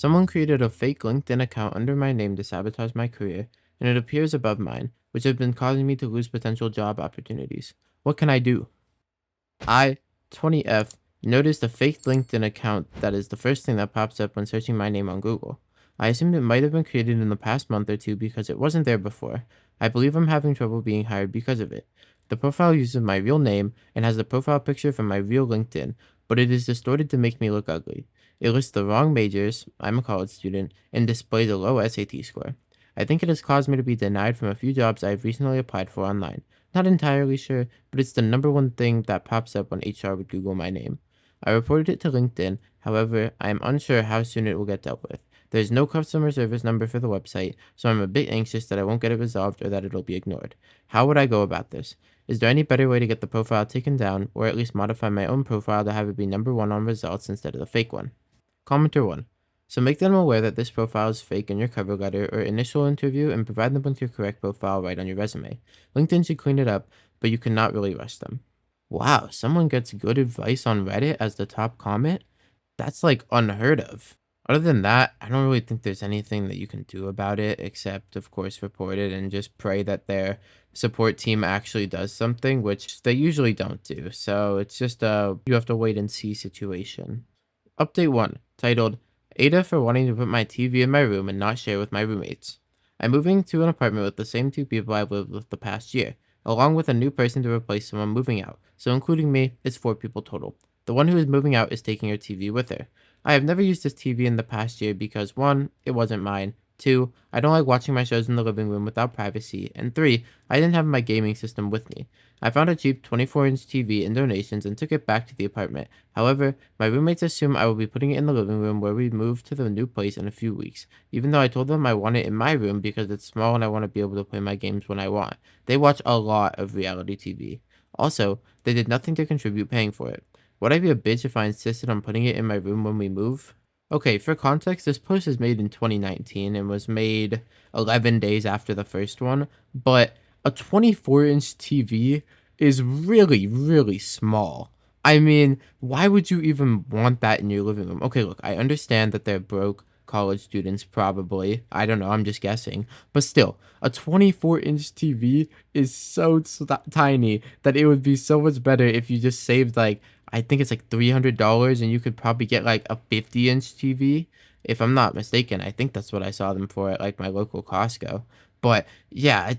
Someone created a fake LinkedIn account under my name to sabotage my career, and it appears above mine, which has been causing me to lose potential job opportunities. What can I do? I, 20F, noticed a fake LinkedIn account that is the first thing that pops up when searching my name on Google. I assumed it might have been created in the past month or two because it wasn't there before. I believe I'm having trouble being hired because of it. The profile uses my real name and has the profile picture from my real LinkedIn, but it is distorted to make me look ugly. It lists the wrong majors, I'm a college student, and displays a low SAT score. I think it has caused me to be denied from a few jobs I've recently applied for online. Not entirely sure, but it's the number one thing that pops up when HR would Google my name. I reported it to LinkedIn, however, I am unsure how soon it will get dealt with. There's no customer service number for the website, so I'm a bit anxious that I won't get it resolved or that it'll be ignored. How would I go about this? Is there any better way to get the profile taken down, or at least modify my own profile to have it be number one on results instead of the fake one? Commenter 1. So make them aware that this profile is fake in your cover letter or initial interview and provide them with your correct profile right on your resume. LinkedIn should clean it up, but you cannot really rush them. Wow, someone gets good advice on Reddit as the top comment? That's like unheard of. Other than that, I don't really think there's anything that you can do about it except, of course, report it and just pray that their support team actually does something, which they usually don't do. So it's just a you have to wait and see situation. Update 1, titled Ada for wanting to put my TV in my room and not share with my roommates. I'm moving to an apartment with the same two people I've lived with the past year, along with a new person to replace someone moving out, so including me, it's 4 people total. The one who is moving out is taking her TV with her. I have never used this TV in the past year because 1, it wasn't mine, 2, I don't like watching my shows in the living room without privacy, and 3, I didn't have my gaming system with me. I found a cheap 24-inch TV in donations and took it back to the apartment. However, my roommates assume I will be putting it in the living room where we move to the new place in a few weeks, even though I told them I want it in my room because it's small and I want to be able to play my games when I want. They watch a lot of reality TV. Also, they did nothing to contribute paying for it. Would I be a bitch if I insisted on putting it in my room when we move? Okay, for context, this post is made in 2019 and was made 11 days after the first one, but a 24-inch TV is really, really small. I mean, why would you even want that in your living room? Okay, look, I understand that they're broke college students, probably. I don't know, I'm just guessing. But still, a 24-inch TV is so tiny that it would be so much better if you just saved, like, I think it's like $300 and you could probably get like a 50-inch TV. If I'm not mistaken, I think that's what I saw them for at like my local Costco. But yeah,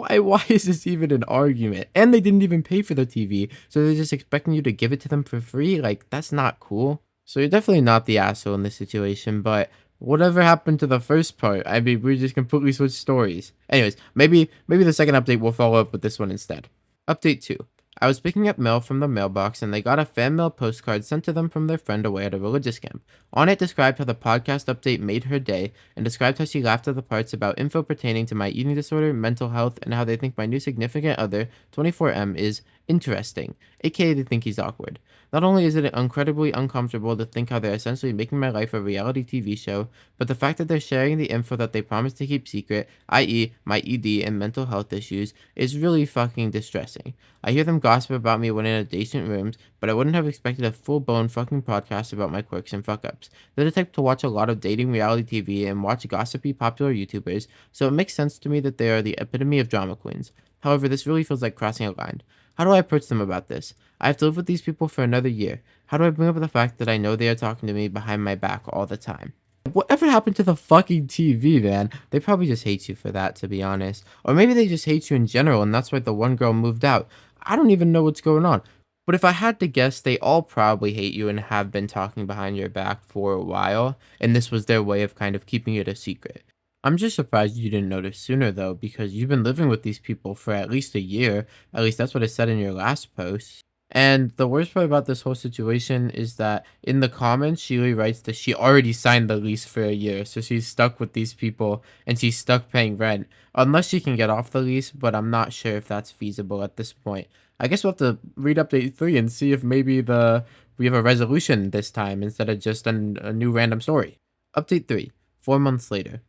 why is this even an argument? And they didn't even pay for the TV, so they're just expecting you to give it to them for free? Like, that's not cool. So you're definitely not the asshole in this situation, but whatever happened to the first part? I mean, we just completely switched stories. Anyways, maybe the second update will follow up with this one instead. Update 2. I was picking up mail from the mailbox and they got a fan mail postcard sent to them from their friend away at a religious camp. On it described how the podcast update made her day and described how she laughed at the parts about info pertaining to my eating disorder, mental health, and how they think my new significant other, 24M, is interesting, aka they think he's awkward. Not only is it incredibly uncomfortable to think how they're essentially making my life a reality TV show, but the fact that they're sharing the info that they promised to keep secret, i.e. my ED and mental health issues, is really fucking distressing. I hear them gossip about me when in adjacent rooms, but I wouldn't have expected a full-blown fucking podcast about my quirks and fuck-ups. They're the type to watch a lot of dating reality TV and watch gossipy popular YouTubers, so it makes sense to me that they are the epitome of drama queens. However, this really feels like crossing a line. How do I approach them about this? I have to live with these people for another year. How do I bring up the fact that I know they are talking to me behind my back all the time? Whatever happened to the fucking TV, man? They probably just hate you for that, to be honest. Or maybe they just hate you in general, and that's why the one girl moved out. I don't even know what's going on. But if I had to guess, they all probably hate you and have been talking behind your back for a while, and this was their way of kind of keeping it a secret. I'm just surprised you didn't notice sooner, though, because you've been living with these people for at least a year. At least that's what it said in your last post. And the worst part about this whole situation is that in the comments, Sheely writes that she already signed the lease for a year, so she's stuck with these people and she's stuck paying rent. Unless she can get off the lease, but I'm not sure if that's feasible at this point. I guess we'll have to read update 3 and see if maybe we have a resolution this time instead of just a new random story. Update 3, 4 months later.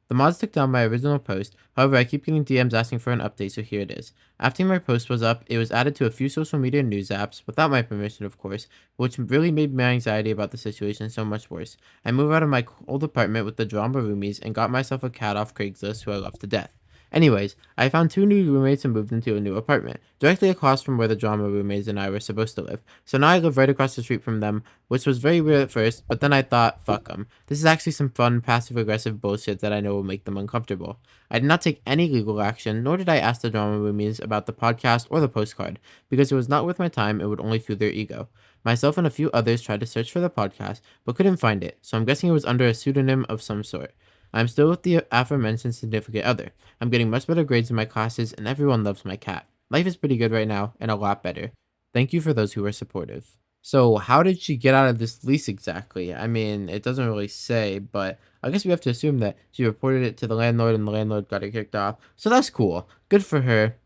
The The mods took down my original post, however I keep getting DMs asking for an update, so here it is. After my post was up, it was added to a few social media news apps, without my permission of course, which really made my anxiety about the situation so much worse. I moved out of my old apartment with the drama roomies and got myself a cat off Craigslist who I love to death. Anyways, I found two new roommates and moved into a new apartment, directly across from where the drama roommates and I were supposed to live. So now I live right across the street from them, which was very weird at first, but then I thought, fuck them. This is actually some fun, passive-aggressive bullshit that I know will make them uncomfortable. I did not take any legal action, nor did I ask the drama roomies about the podcast or the postcard, because it was not worth my time and would only fuel their ego. Myself and a few others tried to search for the podcast, but couldn't find it, so I'm guessing it was under a pseudonym of some sort. I'm still with the aforementioned significant other. I'm getting much better grades in my classes, and everyone loves my cat. Life is pretty good right now, and a lot better. Thank you for those who are supportive. So, how did she get out of this lease exactly? I mean, it doesn't really say, but I guess we have to assume that she reported it to the landlord and the landlord got her kicked off. So that's cool. Good for her.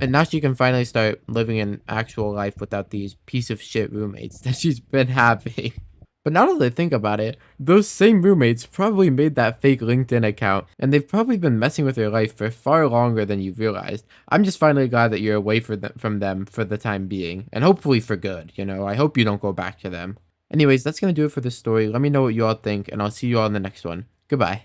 And now she can finally start living an actual life without these piece of shit roommates that she's been having. But now that I think about it, those same roommates probably made that fake LinkedIn account, and they've probably been messing with your life for far longer than you realized. I'm just finally glad that you're away from them for the time being, and hopefully for good, you know? I hope you don't go back to them. Anyways, that's gonna do it for this story. Let me know what you all think, and I'll see you all in the next one. Goodbye.